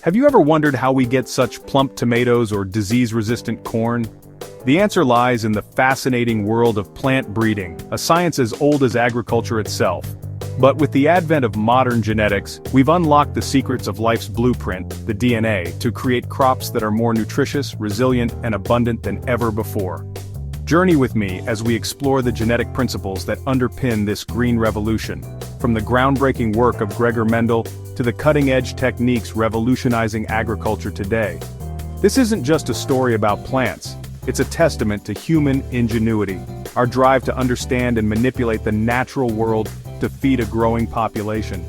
Have you ever wondered how we get such plump tomatoes or disease-resistant corn? The answer lies in the fascinating world of plant breeding, a science as old as agriculture itself. But with the advent of modern genetics, we've unlocked the secrets of life's blueprint, the DNA, to create crops that are more nutritious, resilient, and abundant than ever before. Journey with me as we explore the genetic principles that underpin this green revolution, from the groundbreaking work of Gregor Mendel to the cutting-edge techniques revolutionizing agriculture today. This isn't just a story about plants, it's a testament to human ingenuity, our drive to understand and manipulate the natural world to feed a growing population.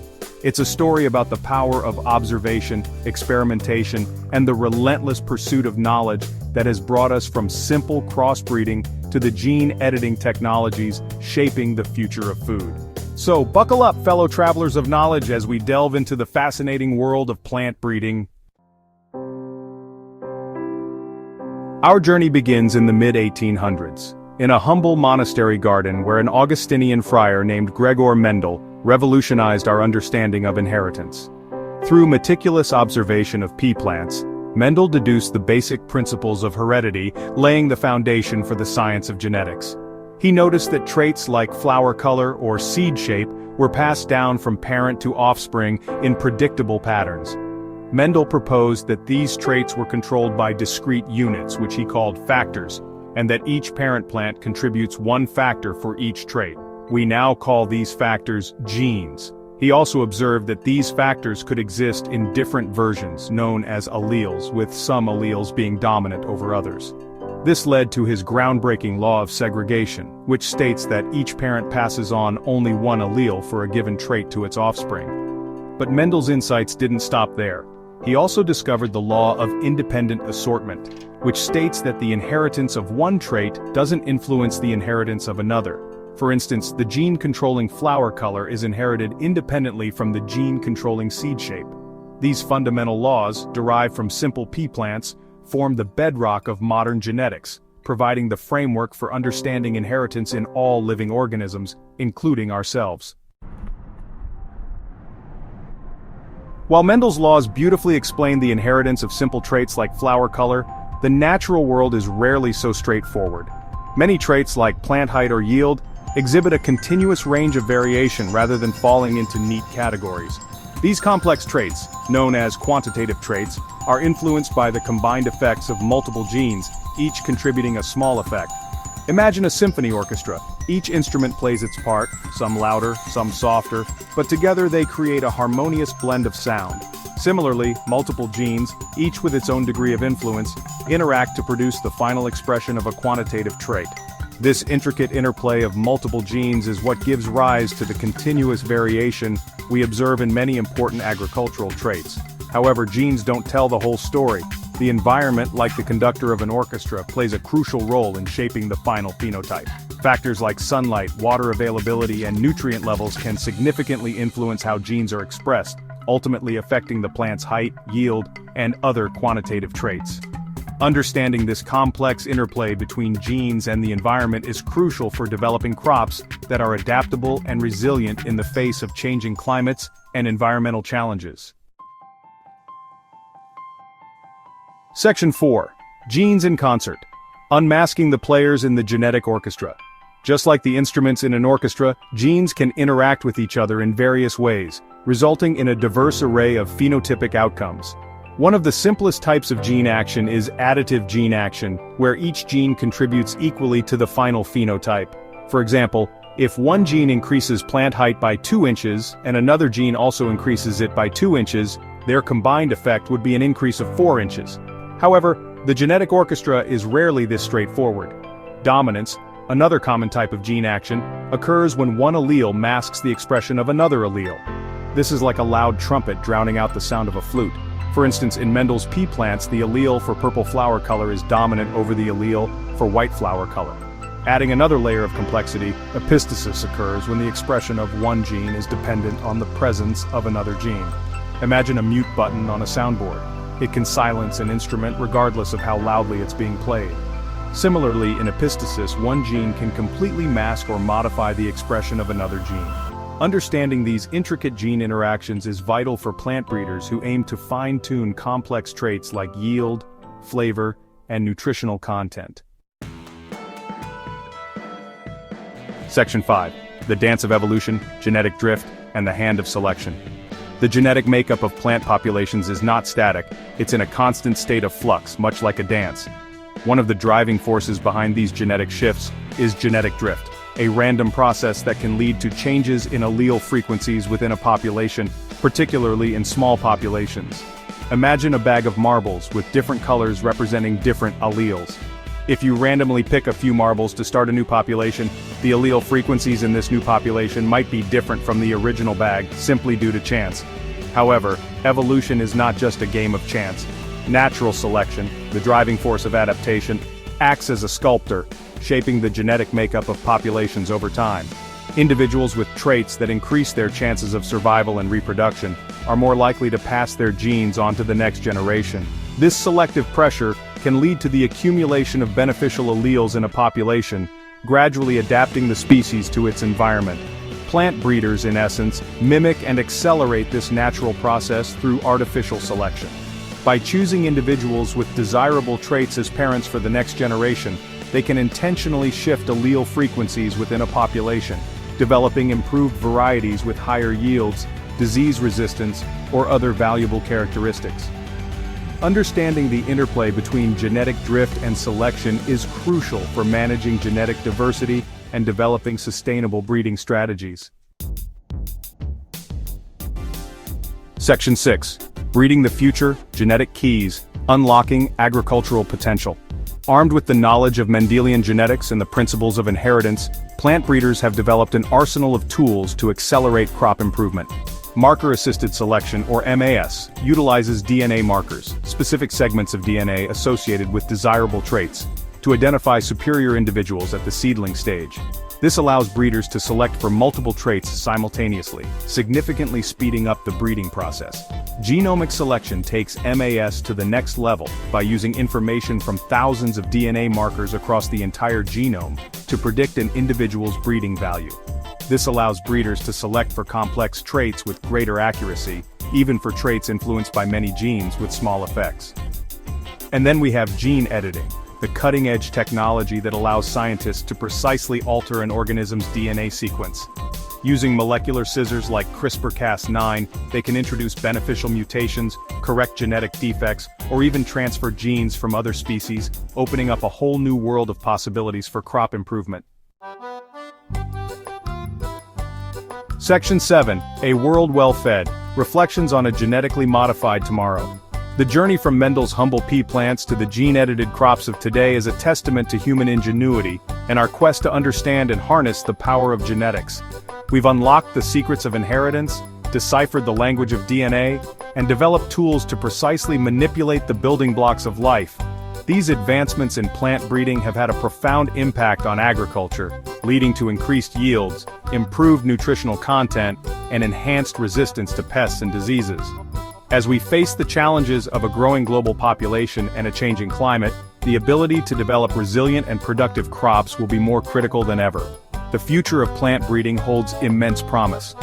It's a story about the power of observation, experimentation, and the relentless pursuit of knowledge that has brought us from simple crossbreeding to the gene-editing technologies shaping the future of food. So buckle up, fellow travelers of knowledge, as we delve into the fascinating world of plant breeding. Our journey begins in the mid-1800s, in a humble monastery garden where an Augustinian friar named Gregor Mendel revolutionized our understanding of inheritance. Through meticulous observation of pea plants, Mendel deduced the basic principles of heredity, laying the foundation for the science of genetics. He noticed that traits like flower color or seed shape were passed down from parent to offspring in predictable patterns. Mendel proposed that these traits were controlled by discrete units, which he called factors, and that each parent plant contributes one factor for each trait. We now call these factors genes. He also observed that these factors could exist in different versions, known as alleles, with some alleles being dominant over others. This led to his groundbreaking law of segregation, which states that each parent passes on only one allele for a given trait to its offspring. But Mendel's insights didn't stop there. He also discovered the law of independent assortment, which states that the inheritance of one trait doesn't influence the inheritance of another. For instance, the gene controlling flower color is inherited independently from the gene controlling seed shape. These fundamental laws, derived from simple pea plants, form the bedrock of modern genetics, providing the framework for understanding inheritance in all living organisms, including ourselves. While Mendel's laws beautifully explain the inheritance of simple traits like flower color, the natural world is rarely so straightforward. Many traits like plant height or yield exhibit a continuous range of variation rather than falling into neat categories. These complex traits, known as quantitative traits, are influenced by the combined effects of multiple genes, each contributing a small effect. Imagine a symphony orchestra. Each instrument plays its part, some louder, some softer, but together they create a harmonious blend of sound. Similarly, multiple genes, each with its own degree of influence, interact to produce the final expression of a quantitative trait. This intricate interplay of multiple genes is what gives rise to the continuous variation we observe in many important agricultural traits. However, genes don't tell the whole story. The environment, like the conductor of an orchestra, plays a crucial role in shaping the final phenotype. Factors like sunlight, water availability, and nutrient levels can significantly influence how genes are expressed, ultimately affecting the plant's height, yield, and other quantitative traits. Understanding this complex interplay between genes and the environment is crucial for developing crops that are adaptable and resilient in the face of changing climates and environmental challenges. Section 4. Genes in Concert. Unmasking the players in the genetic orchestra. Just like the instruments in an orchestra, genes can interact with each other in various ways, resulting in a diverse array of phenotypic outcomes. One of the simplest types of gene action is additive gene action, where each gene contributes equally to the final phenotype. For example, if one gene increases plant height by 2 inches and another gene also increases it by 2 inches, their combined effect would be an increase of 4 inches. However, the genetic orchestra is rarely this straightforward. Dominance, another common type of gene action, occurs when one allele masks the expression of another allele. This is like a loud trumpet drowning out the sound of a flute. For instance, in Mendel's pea plants, the allele for purple flower color is dominant over the allele for white flower color. Adding another layer of complexity, epistasis occurs when the expression of one gene is dependent on the presence of another gene. Imagine a mute button on a soundboard. It can silence an instrument regardless of how loudly it's being played. Similarly, in epistasis, one gene can completely mask or modify the expression of another gene. Understanding these intricate gene interactions is vital for plant breeders who aim to fine-tune complex traits like yield, flavor, and nutritional content. Section 5. The Dance of Evolution, Genetic Drift, and the Hand of Selection. The genetic makeup of plant populations is not static, it's in a constant state of flux, much like a dance. One of the driving forces behind these genetic shifts is genetic drift, a random process that can lead to changes in allele frequencies within a population, particularly in small populations. Imagine a bag of marbles with different colors representing different alleles. If you randomly pick a few marbles to start a new population, the allele frequencies in this new population might be different from the original bag simply due to chance. However, evolution is not just a game of chance. Natural selection, the driving force of adaptation, acts as a sculptor, shaping the genetic makeup of populations over time. Individuals with traits that increase their chances of survival and reproduction are more likely to pass their genes on to the next generation. This selective pressure can lead to the accumulation of beneficial alleles in a population, gradually adapting the species to its environment. Plant breeders, in essence, mimic and accelerate this natural process through artificial selection. By choosing individuals with desirable traits as parents for the next generation, they can intentionally shift allele frequencies within a population, developing improved varieties with higher yields, disease resistance, or other valuable characteristics. Understanding the interplay between genetic drift and selection is crucial for managing genetic diversity and developing sustainable breeding strategies. Section 6. Breeding the Future, Genetic Keys, Unlocking Agricultural Potential. Armed with the knowledge of Mendelian genetics and the principles of inheritance, plant breeders have developed an arsenal of tools to accelerate crop improvement. Marker-assisted selection, or MAS, utilizes DNA markers, specific segments of DNA associated with desirable traits, to identify superior individuals at the seedling stage. This allows breeders to select for multiple traits simultaneously, significantly speeding up the breeding process. Genomic selection takes MAS to the next level by using information from thousands of DNA markers across the entire genome to predict an individual's breeding value. This allows breeders to select for complex traits with greater accuracy, even for traits influenced by many genes with small effects. And then we have gene editing, the cutting-edge technology that allows scientists to precisely alter an organism's DNA sequence. Using molecular scissors like CRISPR-Cas9, they can introduce beneficial mutations, correct genetic defects, or even transfer genes from other species, opening up a whole new world of possibilities for crop improvement. Section 7. A World Well Fed. Reflections on a Genetically Modified Tomorrow. The journey from Mendel's humble pea plants to the gene-edited crops of today is a testament to human ingenuity and our quest to understand and harness the power of genetics. We've unlocked the secrets of inheritance, deciphered the language of DNA, and developed tools to precisely manipulate the building blocks of life. These advancements in plant breeding have had a profound impact on agriculture, leading to increased yields, improved nutritional content, and enhanced resistance to pests and diseases. As we face the challenges of a growing global population and a changing climate, the ability to develop resilient and productive crops will be more critical than ever. The future of plant breeding holds immense promise.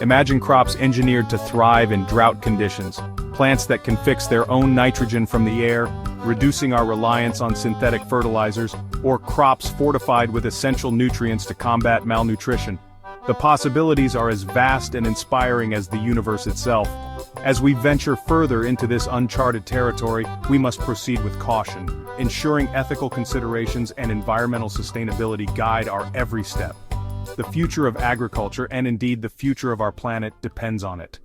Imagine crops engineered to thrive in drought conditions, plants that can fix their own nitrogen from the air, reducing our reliance on synthetic fertilizers, or crops fortified with essential nutrients to combat malnutrition. The possibilities are as vast and inspiring as the universe itself. As we venture further into this uncharted territory, we must proceed with caution, ensuring ethical considerations and environmental sustainability guide our every step. The future of agriculture, and indeed the future of our planet, depends on it.